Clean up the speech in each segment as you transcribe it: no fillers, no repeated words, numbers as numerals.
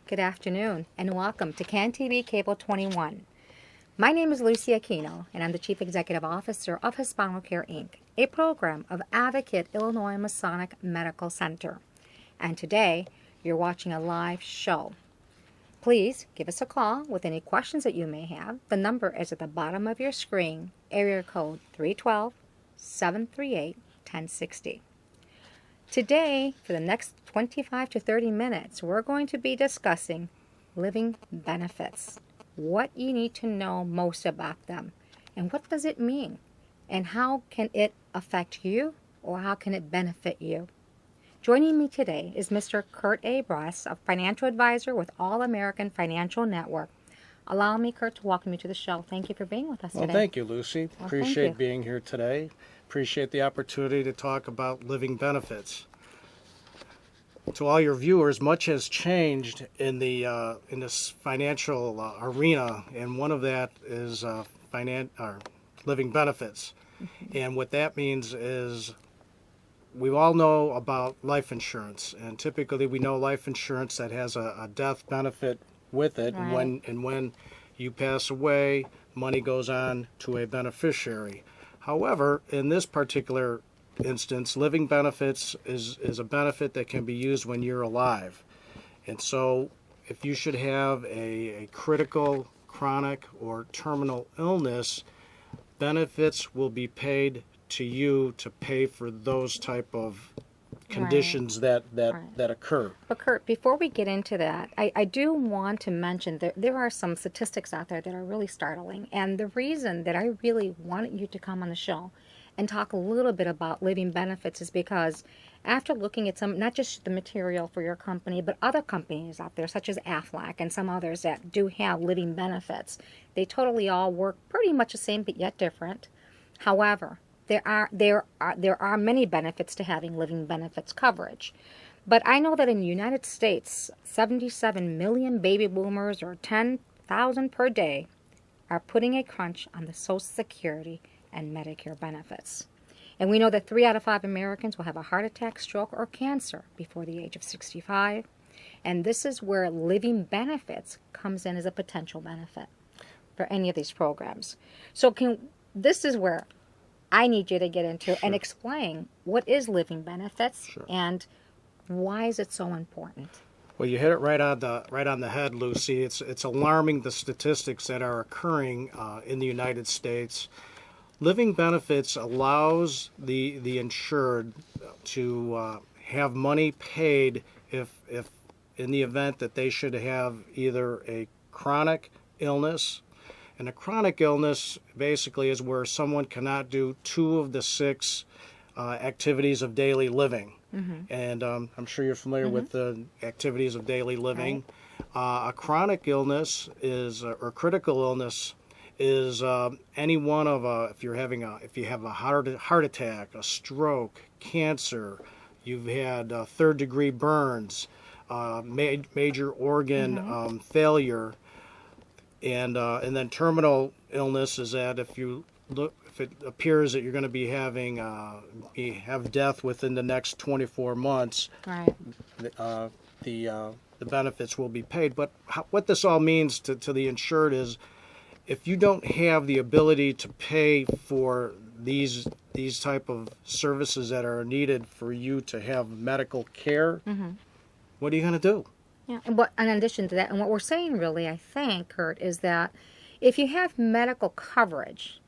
good afternoon, and welcome to CAN TV Cable 21. My name is Lucy Aquino, and I'm the Chief Executive Officer of Hispanocare, Inc., a program of Advocate Illinois Masonic Medical Center. And today, you're watching a live show. Please give us a call with any questions that you may have. The number is at the bottom of your screen, area code 312-738-1060. Today, for the next 25 to 30 minutes, we're going to be discussing living benefits, what you need to know most about them, and what does it mean, and how can it affect you, or how can it benefit you. Joining me today is Mr. Kurt A. Pruess, a financial advisor with All American Financial Network. Allow me, Kurt, to welcome you to the show. Thank you for being with us today. Well, thank you, Lucy. Appreciate being here today. Appreciate the opportunity to talk about living benefits. To all your viewers, much has changed in this financial arena, and one of that is living benefits. Mm-hmm. And what that means is we all know about life insurance, and typically we know life insurance that has a death benefit with it. Right. When you pass away, money goes on to a beneficiary. However, in this particular instance, living benefits is a benefit that can be used when you're alive. And so if you should have a critical, chronic, or terminal illness, benefits will be paid to you to pay for those type of conditions that occur. But Kurt, before we get into that, I do want to mention that there are some statistics out there that are really startling. And the reason that I really wanted you to come on the show and talk a little bit about living benefits is because after looking at some, not just the material for your company, but other companies out there, such as Aflac and some others that do have living benefits, they totally all work pretty much the same but yet different. However, there are many benefits to having living benefits coverage. But I know that in the United States, 77 million baby boomers, or 10,000 per day, are putting a crunch on the Social Security and Medicare benefits. And we know that 3 out of 5 Americans will have a heart attack, stroke, or cancer before the age of 65. And this is where living benefits comes in as a potential benefit for any of these programs. So this is where I need you to get into and explain what is living benefits and why is it so important. Well, you hit it right on the head, Lucy. It's alarming, the statistics that are occurring in the United States. Living benefits allows the insured to have money paid if in the event that they should have either a chronic illness. And a chronic illness basically is where someone cannot do 2 of the 6 activities of daily living. Mm-hmm. And I'm sure you're familiar with the activities of daily living. Right. A chronic illness or critical illness is any one of if you have a heart attack, a stroke, cancer, you've had 3rd-degree burns, major organ failure. And then terminal illness is that if it appears that you're going to be have death within the next 24 months, right, the benefits will be paid. But what this all means to the insured is, if you don't have the ability to pay for these type of services that are needed for you to have medical care, what are you going to do? Yeah, and in addition to that, and what we're saying really, I think, Kurt, is that if you have medical coverage,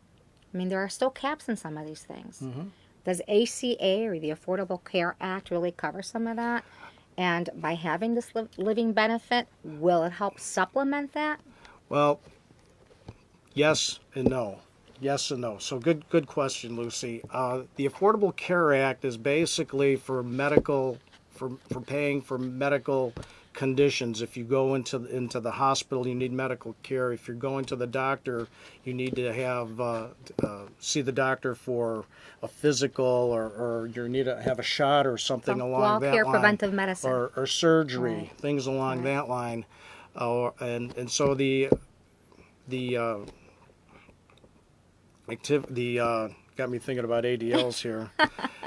I mean, there are still caps in some of these things. Mm-hmm. Does ACA or the Affordable Care Act really cover some of that? And by having this living benefit, will it help supplement that? Well, yes and no. Yes and no. So good question, Lucy. The Affordable Care Act is basically for paying for medical conditions. If you go into the hospital, you need medical care. If you're going to the doctor, you need to have see the doctor for a physical, or you need to have a shot or something along that line. Preventive medicine. Or surgery, things along that line. And so the got me thinking about ADLs here.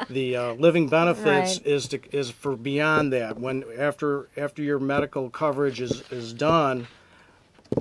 The living benefits Right. is for beyond that. When after your medical coverage is done,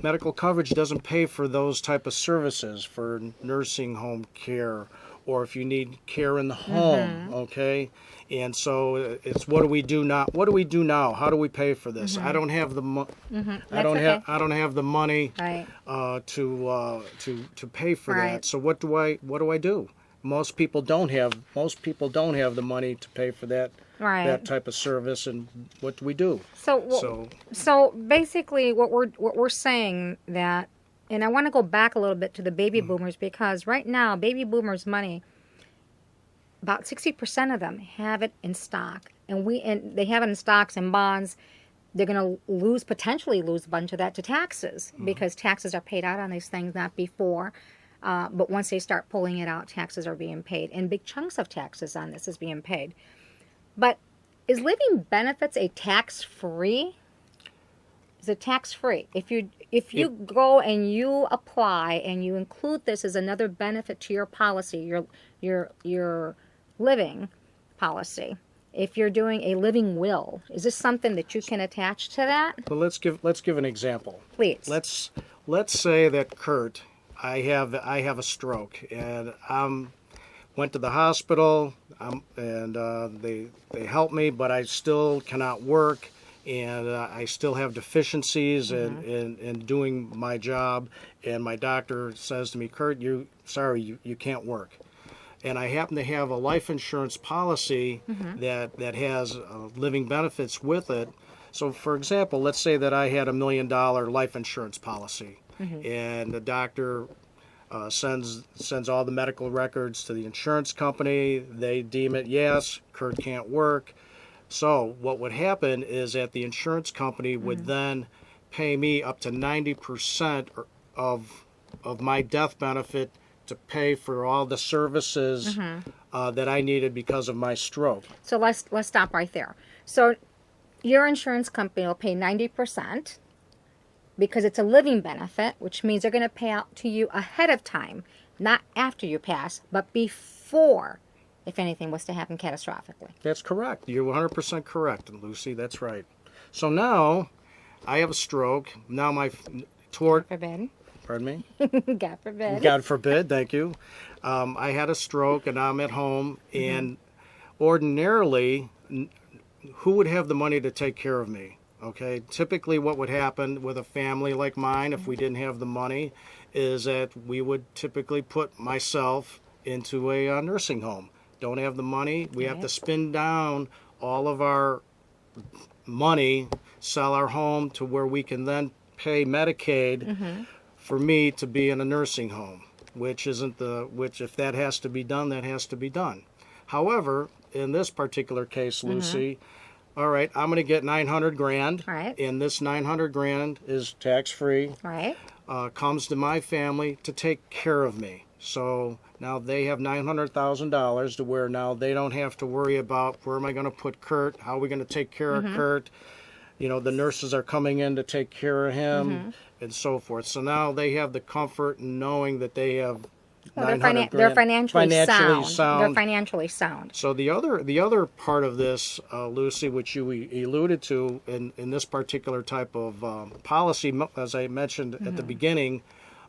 medical coverage doesn't pay for those type of services for nursing home care or if you need care in the home, okay? And so it's what do we do now? What do we do now? How do we pay for this? I don't have the That's okay. I don't have the money Right. to pay for Right. that. So what do I do? Most people don't have the money to pay for that Right. type of service, and what do we do? So, so basically, what we're saying that, and I want to go back a little bit to the baby boomers because right now, baby boomers' money, about 60% of them have it in stock, and they have it in stocks and bonds. They're going to potentially lose a bunch of that to taxes because taxes are paid out on these things, not before. But once they start pulling it out, taxes are being paid, and big chunks of taxes on this is being paid. But is living benefits a tax-free? Is it tax-free? If you go and you apply and you include this as another benefit to your policy, your living policy, if you're doing a living will, is this something that you can attach to that? But let's give an example. Please. Let's say that Kurt, I have a stroke and went to the hospital and they helped me, but I still cannot work and I still have deficiencies in doing my job. And my doctor says to me, Kurt, you can't work. And I happen to have a life insurance policy that has living benefits with it. So, for example, let's say that I had $1 million life insurance policy, and the doctor sends all the medical records to the insurance company. They deem it, yes, Kurt can't work. So what would happen is that the insurance company would then pay me up to 90% of my death benefit to pay for all the services that I needed because of my stroke. So let's stop right there. So your insurance company will pay 90% because it's a living benefit, which means they're going to pay out to you ahead of time, not after you pass, but before, if anything was to happen catastrophically. That's correct. You're 100% correct, Lucy. That's right. So now I have a stroke. Now God forbid. Pardon me? God forbid. God forbid, thank you. I had a stroke and I'm at home, and ordinarily, who would have the money to take care of me? Okay, typically what would happen with a family like mine, if we didn't have the money, is that we would typically put myself into a nursing home. Don't have the money, we have to spin down all of our money, sell our home to where we can then pay Medicaid for me to be in a nursing home, which if that has to be done, that has to be done. However, in this particular case, Lucy, all right, I'm going to get $900,000, Right. and this $900,000 is tax-free. Right. Comes to my family to take care of me. So now they have $900,000 to where now they don't have to worry about where am I going to put Kurt, how are we going to take care of Kurt. You know, the nurses are coming in to take care of him and so forth. So now they have the comfort in knowing that they have Well, they're financially sound. They're financially sound. So the other part of this, Lucy, which you alluded to in this particular type of policy, as I mentioned at the beginning,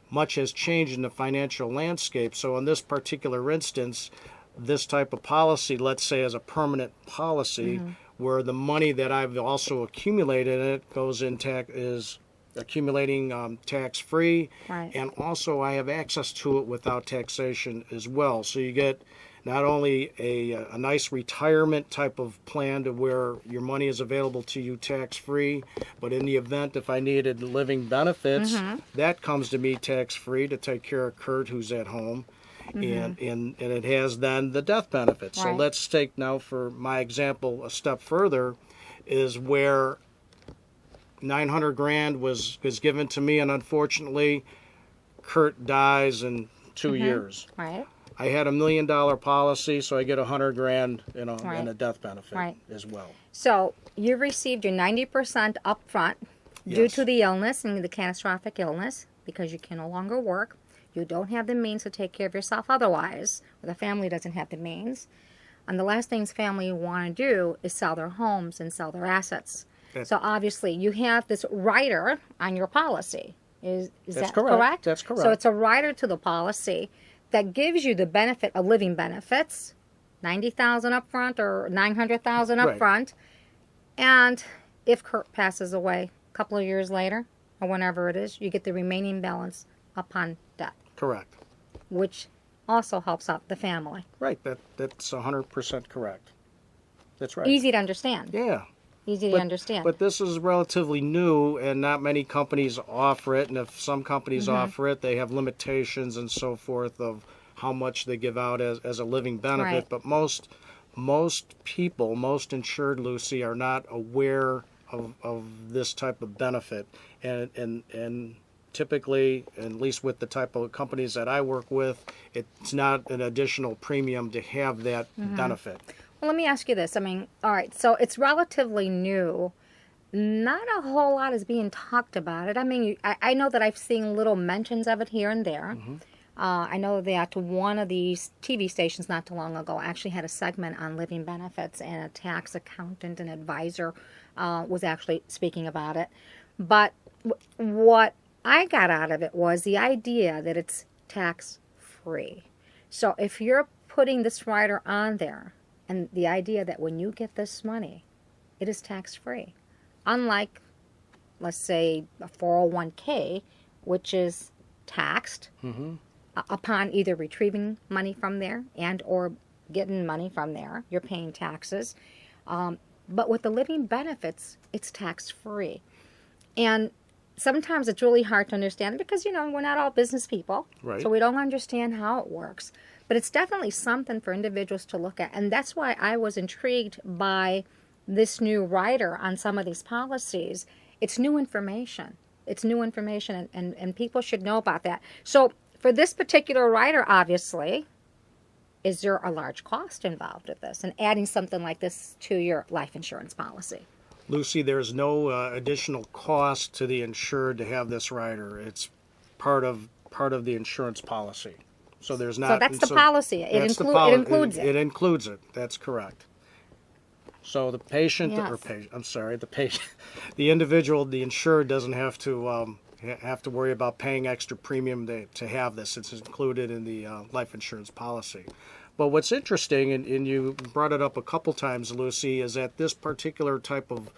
much has changed in the financial landscape. So in this particular instance, this type of policy, let's say as a permanent policy, where the money that I've also accumulated in it goes in is accumulating tax-free, Right. and also I have access to it without taxation as well. So you get not only a nice retirement type of plan to where your money is available to you tax-free, but in the event if I needed living benefits, that comes to me tax-free to take care of Kurt, who's at home. And it has then the death benefit. So Right. let's take now, for my example, a step further, is where $900,000 was given to me, and unfortunately, Kurt dies in 2 years. Right. I had $1 million policy, so I get $100,000, Right. in a death benefit Right. as well. So you received your 90% up front due Yes. to the illness and the catastrophic illness because you can no longer work. you don't have the means to take care of yourself otherwise, or the family doesn't have the means, and the last things family want to do is sell their homes and sell their assets. So obviously you have this rider on your policy. Is that correct? That's correct. So it's a rider to the policy that gives you the benefit of living benefits, $90,000 up front or $900,000 up front. And if Kurt passes away a couple of years later, or whenever it is, you get the remaining balance upon death. Correct. Which also helps out the family. Right. That's 100% correct. That's right. Easy to understand. Yeah. Easy to understand. But this is relatively new, and not many companies offer it. And if some companies offer it, they have limitations and so forth of how much they give out as a living benefit. Right. But most people, most insured, Lucy, are not aware of this type of benefit. And typically, at least with the type of companies that I work with, it's not an additional premium to have that benefit. Well, let me ask you this. I mean, all right, so it's relatively new. Not a whole lot is being talked about it. I mean, I know that I've seen little mentions of it here and there. I know that one of these TV stations not too long ago actually had a segment on living benefits, and a tax accountant and advisor was actually speaking about it. But what I got out of it was the idea that it's tax-free. So if you're putting this rider on there, and the idea that when you get this money, it is tax-free. Unlike, let's say, a 401k, which is taxed upon either retrieving money from there and or getting money from there. You're paying taxes. But with the living benefits, it's tax-free. And sometimes it's really hard to understand because, we're not all business people. Right. So we don't understand how it works. But it's definitely something for individuals to look at. And that's why I was intrigued by this new rider on some of these policies. It's new information. It's new information, and people should know about that. So for this particular rider, obviously, is there a large cost involved with this and adding something like this to your life insurance policy? Lucy, there's no additional cost to the insured to have this rider. It's part of the insurance policy. So there's not. So that's the policy. It includes it. It includes it. That's correct. So the patient, Yes. the individual, the insured doesn't have to worry about paying extra premium to have this. It's included in the life insurance policy. But what's interesting, and you brought it up a couple times, Lucy, is that this particular type of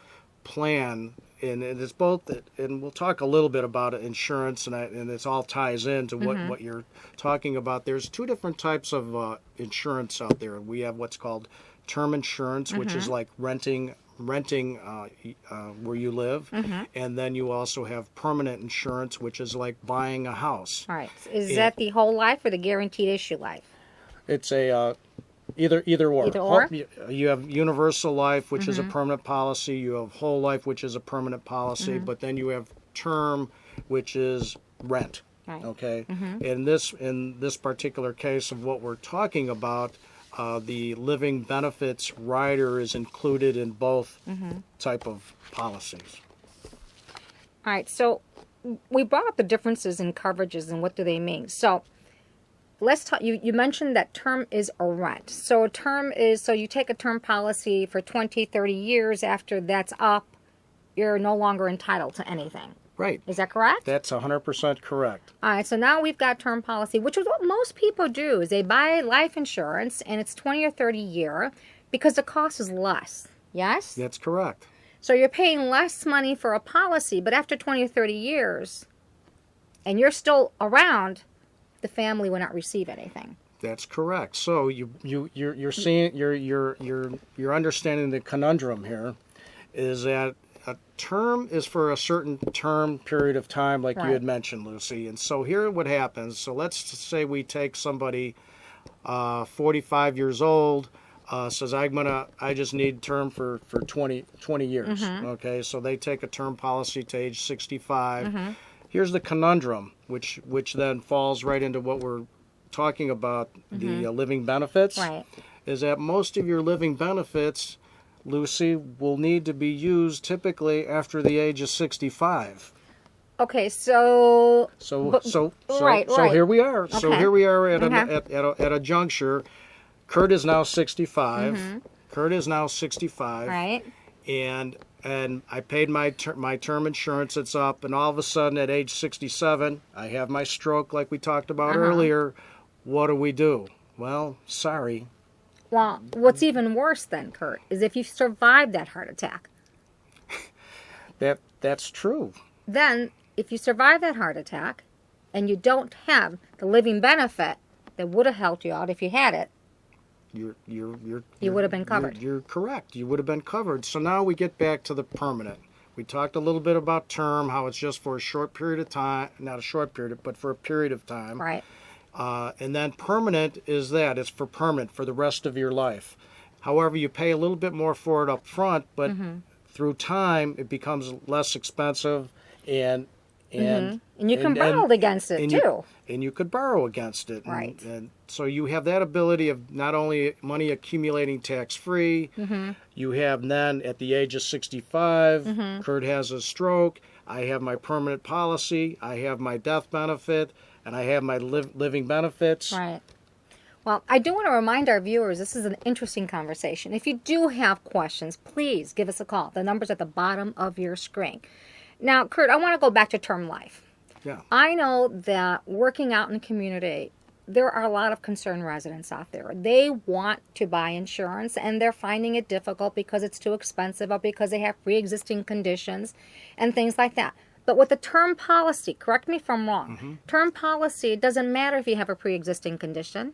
plan, and it's both, and we'll talk a little bit about insurance, and it all ties into what you're talking about. There's two different types of insurance out there. We have what's called term insurance, which is like renting where you live, and then you also have permanent insurance, which is like buying a house. All right. Is that the whole life or the guaranteed issue life? It's a either or. Either or? You have universal life, which is a permanent policy. You have whole life, which is a permanent policy. But then you have term, which is rent. Right. Okay. In this particular case of what we're talking about, the living benefits rider is included in both type of policies. All right. So we brought up the differences in coverages and what do they mean. So let's talk. You mentioned that term is a rent. So a term is, so you take a term policy for 20, 30 years. After that's up, you're no longer entitled to anything. Right. Is that correct? That's 100% correct. All right. So now we've got term policy, which is what most people do, is they buy life insurance and it's 20 or 30 year because the cost is less. Yes? That's correct. So you're paying less money for a policy, but after 20 or 30 years, and you're still around, the family will not receive anything. That's correct. So you're seeing you're understanding the conundrum here is that a term is for a certain term period of time, like you had mentioned, Lucy. And so here what happens. So let's say we take somebody 45 years old, says I just need term for 20 years. Okay, so they take a term policy to age 65. Here's the conundrum, which then falls right into what we're talking about, the living benefits, is that most of your living benefits, Lucy, will need to be used typically after the age of 65. Okay, so right, So right. here we are. So Okay. here we are Okay. at a juncture. Kurt is now 65. Mm-hmm. Kurt is now 65, Right. and I paid my term insurance. It's up, and all of a sudden at age 67, I have my stroke, like we talked about Uh-huh. earlier. What do we do? Well, sorry. Well, what's even worse then, Kurt, is if you survive that heart attack. That's true. Then, if you survive that heart attack and you don't have the living benefit that would have helped you out if you had it, you would have been covered. You're correct. You would have been covered. So now we get back to the permanent. We talked a little bit about term, how it's just for a short period of time, not a short period, but for a period of time. Right. And then permanent is that. It's for permanent, for the rest of your life. However, you pay a little bit more for it up front, but through time, it becomes less expensive and And you can borrow against it too. And you could borrow against it. Right. And so you have that ability of not only money accumulating tax-free, you have then at the age of 65, Kurt has a stroke, I have my permanent policy, I have my death benefit, and I have my living benefits. Right. Well, I do want to remind our viewers this is an interesting conversation. If you do have questions, please give us a call. The number's at the bottom of your screen. Now, Kurt, I want to go back to term life. Yeah. I know that working out in the community, there are a lot of concerned residents out there. They want to buy insurance and they're finding it difficult because it's too expensive or because they have pre-existing conditions and things like that. But with the term policy, correct me if I'm wrong, term policy, it doesn't matter if you have a pre-existing condition,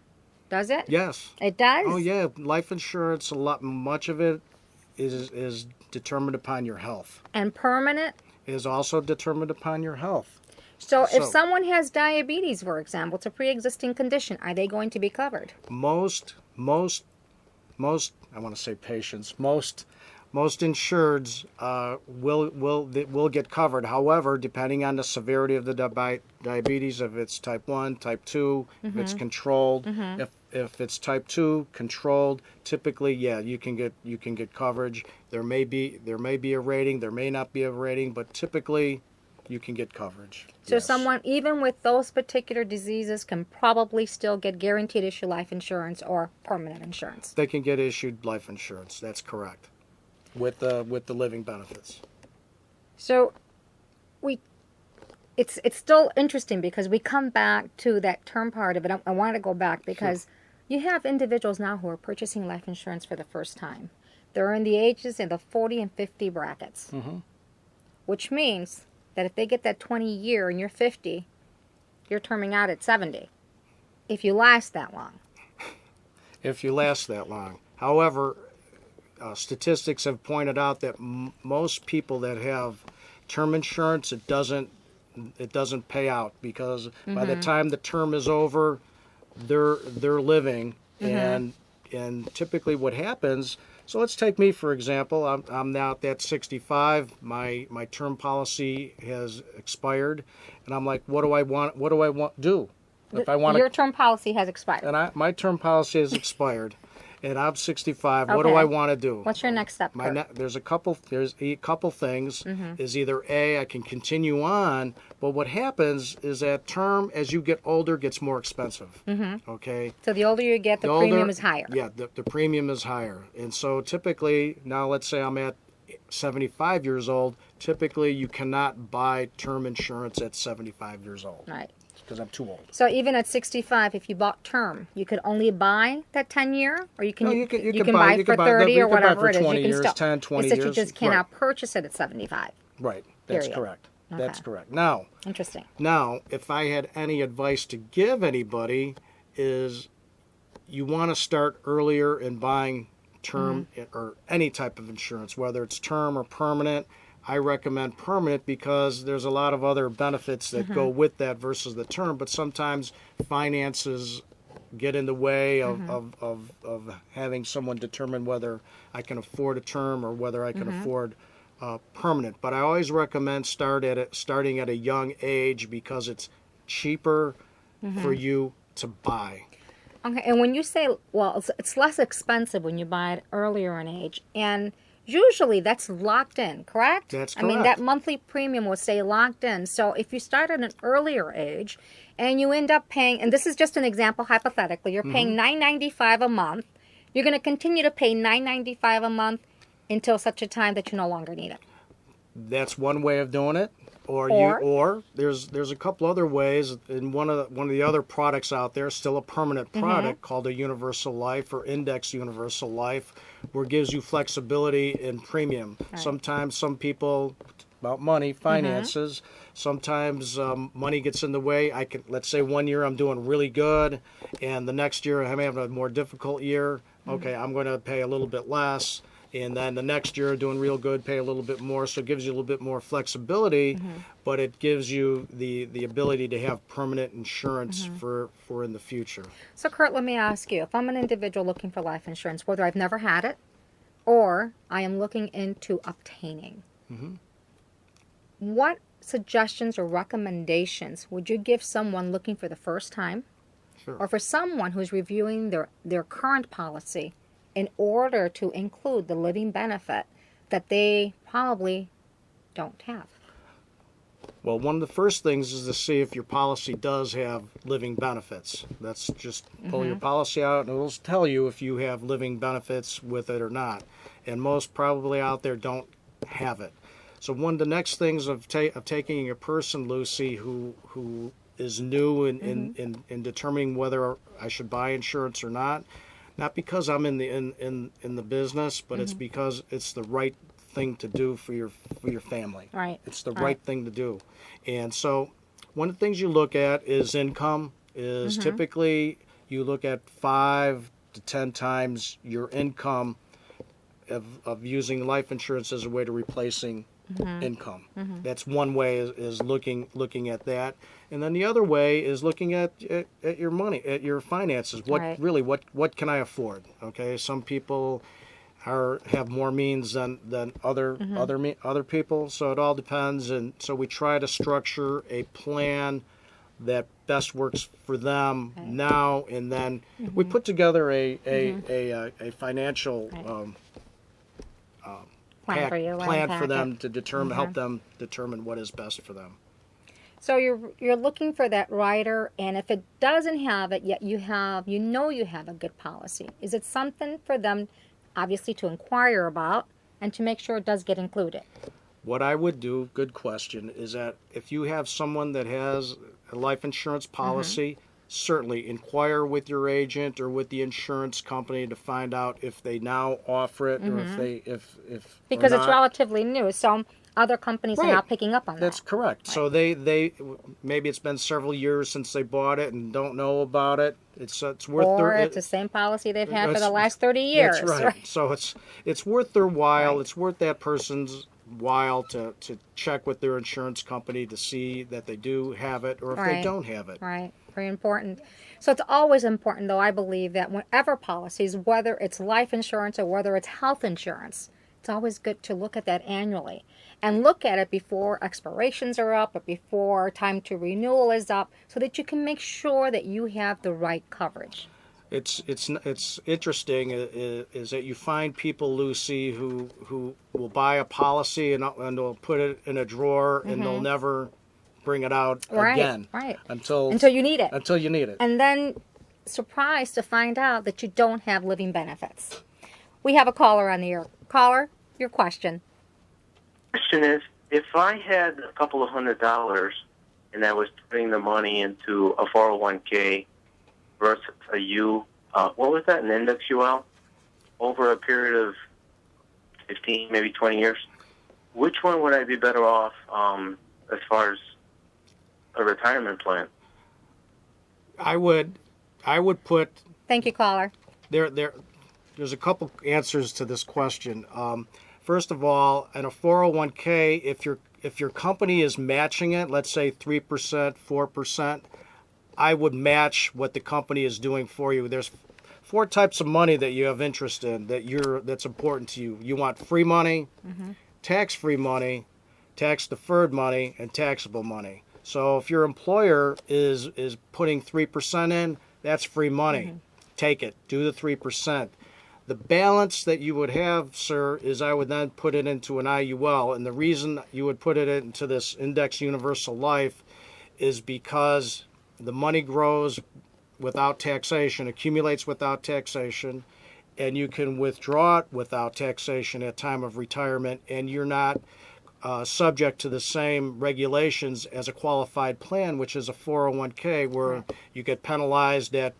does it? Yes. It does? Oh yeah, life insurance. Much of it is determined upon your health. And permanent? Is also determined upon your health. So if So- someone has diabetes, for example, it's a pre-existing condition, are they going to be covered? Most I want to say patients. Most insureds will get covered. However, depending on the severity of the diabetes, if it's type 1, type 2, if it's controlled, if it's type 2 controlled, typically you can get coverage. There may be a rating, there may not be a rating, but typically you can get coverage. So Yes. someone, even with those particular diseases, can probably still get guaranteed issue life insurance or permanent insurance. They can get issued life insurance. That's correct. With the living benefits. So it's still interesting because we come back to that term part of it. I want to go back because you have individuals now who are purchasing life insurance for the first time. They're in the ages in the 40 and 50 brackets, which means that if they get that 20 year and you're 50, you're terming out at 70 if you last that long. If you last that long. However, statistics have pointed out that most people that have term insurance, it doesn't pay out because by the time the term is over, they're living, and typically what happens. So let's take me for example. I'm now at 65. My term policy has expired, and I'm like, what do I want? What do I want do? If I want Your term policy has expired. and my term policy has expired, and I'm 65. What do Okay. I want to do? What's your next step, Kurt? There's a couple things. Is either A, I can continue on, but what happens is that term, as you get older, gets more expensive. Okay. So the older you get, the older- premium is higher. Yeah, the premium is higher, and so typically now, let's say I'm at 75 years old. Typically, you cannot buy term insurance at 75 years old Right. because I'm too old. So even at 65, if you bought term, you could only buy that 10 year, or you can No, buy you for can buy 30 you or can buy whatever for it is. 20 You can years, still. 10, 20 it's that you years. just cannot purchase it at 75. Right. That's Period. correct. Okay. That's correct. Now, Interesting. if I had any advice to give anybody, is you want to start earlier in buying term or any type of insurance, whether it's term or permanent. I recommend permanent because there's a lot of other benefits that go with that versus the term, but sometimes finances get in the way of having someone determine whether I can afford a term or whether I can afford permanent. But I always recommend starting at a young age because it's cheaper for you to buy. Okay, and when you say, well, it's less expensive when you buy it earlier in age, and usually that's locked in, correct? That's I mean, correct. that monthly premium will stay locked in. So if you start at an earlier age and you end up paying, and this is just an example hypothetically, you're paying $9.95 a month, you're going to continue to pay $9.95 a month until such a time that you no longer need it. That's one way of doing it. Or- Or there's a couple other ways. And one of the other products out there, still a permanent product called a universal life or index universal life, where it gives you flexibility in premium. Sometimes some people, about money, finances. Sometimes money gets in the way. Let's say one year I'm doing really good, and the next year I'm having a more difficult year. Okay, I'm going to pay a little bit less. And then the next year, doing real good, pay a little bit more. So it gives you a little bit more flexibility, but it gives you the ability to have permanent insurance for in the future. So, Kurt, let me ask you, if I'm an individual looking for life insurance, whether I've never had it or I am looking into obtaining, what suggestions or recommendations would you give someone looking for the first time Sure. or for someone who's reviewing their current policy in order to include the living benefit that they probably don't have? Well, one of the first things is to see if your policy does have living benefits. That's just pull your policy out and it'll tell you if you have living benefits with it or not. And most probably out there don't have it. So one of the next things of taking a person, Lucy, who is new in determining whether I should buy insurance or not because I'm in the business, but it's because it's the right thing to do for your family. Right. It's the right thing to do. And so one of the things you look at is income. Is typically you look at 5 to 10 times your income of using life insurance as a way to replacing income. That's one way is looking at that. And then the other way is looking at your money, at your finances. What can I afford? Okay, some people have more means than other people, so it all depends. And so we try to structure a plan that best works for them now, and then we put together a financial plan for them to determine, help them determine what is best for them. So you're looking for that rider, and if it doesn't have it yet, you have a good policy. Is it something for them, obviously, to inquire about and to make sure it does get included? What I would do, good question, is that if you have someone that has a life insurance policy, certainly inquire with your agent or with the insurance company to find out if they now offer it or if because or it's not. relatively new, so other companies are not picking up on that. That's correct. Right. So they maybe it's been several years since they bought it and don't know about it. It's worth it's the same policy they've had for the last 30 years. That's right. So it's worth their while. Right. It's worth that person's while to check with their insurance company to see that they do have it or if they don't have it. Right. Very important. So it's always important, though, I believe, that whenever policies, whether it's life insurance or whether it's health insurance, it's always good to look at that annually and look at it before expirations are up or before time to renewal is up, so that you can make sure that you have the right coverage. It's interesting is that you find people, Lucy, who will buy a policy and they'll put it in a drawer and they'll never bring it out again. Right. Until you need it. Until you need it. And then surprised to find out that you don't have living benefits. We have a caller on the air. Caller, your question. Question is, if I had a couple of $100 and I was putting the money into a 401k versus a what was that, an index UL, over a period of 15, maybe 20 years, which one would I be better off as far as a retirement plan? I would put. Thank you, caller. There's a couple answers to this question. First of all, in a 401k, if your company is matching it, let's say 3%, 4%, I would match what the company is doing for you. There's 4 types of money that you have interest in that's important to you. You want free money, tax-free money, tax-deferred money, and taxable money. So if your employer is putting 3% in, that's free money. Take it. Do the 3%. The balance that you would have, sir, is I would then put it into an IUL. And the reason you would put it into this Index Universal Life is because the money grows without taxation, accumulates without taxation, and you can withdraw it without taxation at time of retirement, and you're not subject to the same regulations as a qualified plan, which is a 401k, where you get penalized at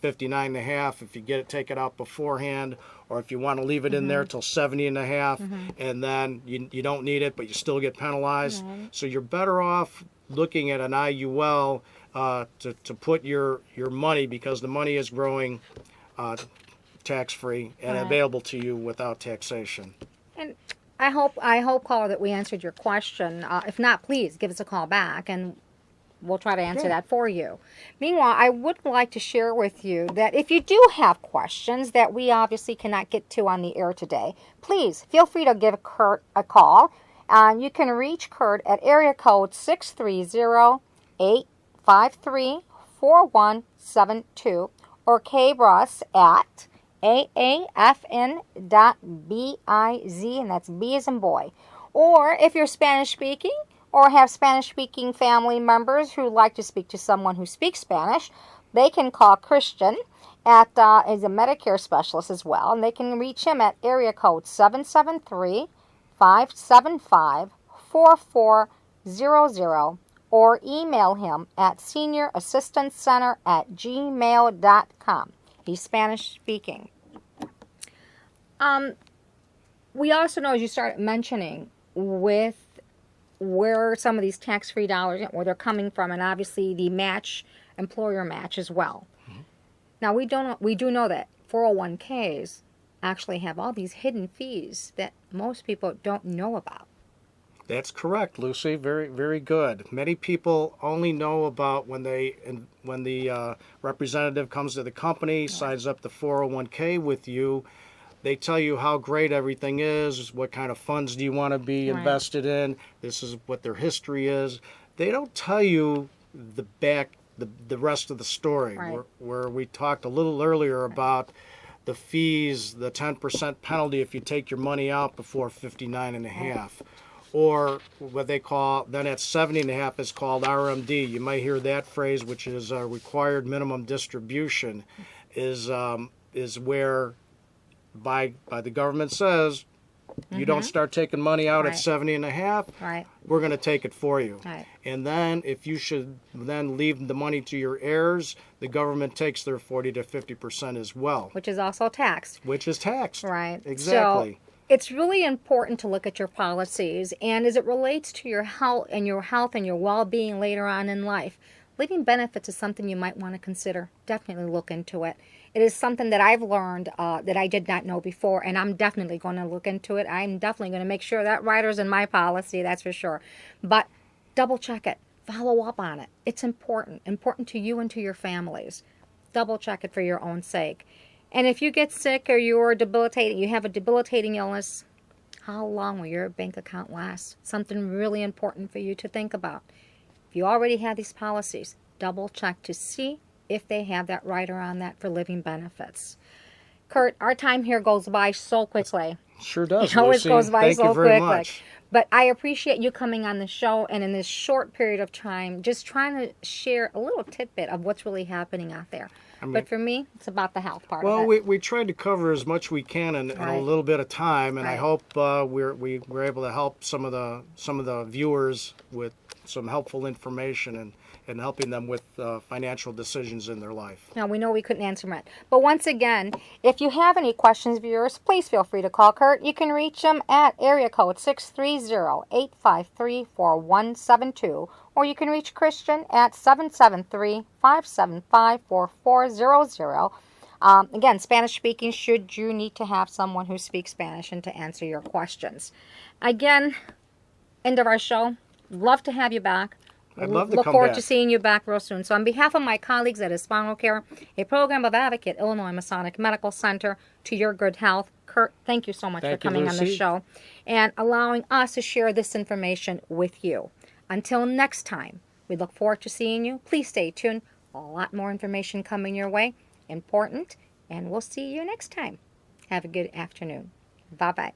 59 and a half if you take it out beforehand, or if you want to leave it in there till 70 and a half, and then you don't need it, but you still get penalized. So you're better off looking at an IUL to put your money, because the money is growing tax-free and available to you without taxation. And I hope, caller, that we answered your question. If not, please give us a call back, and we'll try to answer that for you. Meanwhile, I would like to share with you that if you do have questions that we obviously cannot get to on the air today, please feel free to give Kurt a call. You can reach Kurt at area code 630-853-4172 or Kruess at aafn.biz, and that's B as in boy. Or if you're Spanish speaking or have Spanish speaking family members who like to speak to someone who speaks Spanish, they can call Christian at is a Medicare specialist as well, and they can reach him at area code 773-575-4400 or email him at seniораssistancecenter@gmail.com. He's Spanish speaking. We also know, as you started mentioning, with where some of these tax-free dollars, where they're coming from, and obviously the employer match as well. Now we do know that 401ks actually have all these hidden fees that most people don't know about. That's correct, Lucy. Very, very good. Many people only know about when the representative comes to the company, signs up the 401k with you. They tell you how great everything is, what kind of funds do you want to be invested in. This is what their history is. They don't tell you the rest of the story, where we talked a little earlier about the fees, the 10% penalty if you take your money out before 59 and a half. Or what they call, then at 70 and a half, is called RMD. You might hear that phrase, which is required minimum distribution, is where by the government says, you don't start taking money out at 70 and a half, we're going to take it for you. And then if you should then leave the money to your heirs, the government takes their 40 to 50% as well. Which is also taxed. Which is taxed. Right. Exactly. So it's really important to look at your policies, and as it relates to your health and your well-being later on in life, living benefits is something you might want to consider. Definitely look into it. It is something that I've learned that I did not know before, and I'm definitely going to look into it. I'm definitely going to make sure that rider's in my policy, that's for sure. But double check it. Follow up on it. It's important to you and to your families. Double check it for your own sake. And if you get sick or you have a debilitating illness, how long will your bank account last? Something really important for you to think about. If you already have these policies, double check to see if they have that rider on that for living benefits. Kurt, our time here goes by so quickly. Sure does, It always Lucy. goes by Thank so you very quickly. much. But I appreciate you coming on the show, and in this short period of time, just trying to share a little tidbit of what's really happening out there. But for me, it's about the health part of it. Well, we tried to cover as much we can in a little bit of time, and I hope we're able to help some of the viewers with some helpful information and helping them with financial decisions in their life. Now, we know we couldn't answer it. But once again, if you have any questions, viewers, please feel free to call Kurt. You can reach him at area code 630-853-4172. Or you can reach Christian at 773-575-4400. Again, Spanish speaking, should you need to have someone who speaks Spanish and to answer your questions. Again, end of our show. Love to have you back. I'd love to Look come forward back. to seeing you back real soon. So on behalf of my colleagues at Hispanocare, a program of Advocate Illinois Masonic Medical Center, to your good health, Kurt, thank you so much for coming on the show and allowing us to share this information with you. Until next time, we look forward to seeing you. Please stay tuned. A lot more information coming your way. Important. And we'll see you next time. Have a good afternoon. Bye-bye.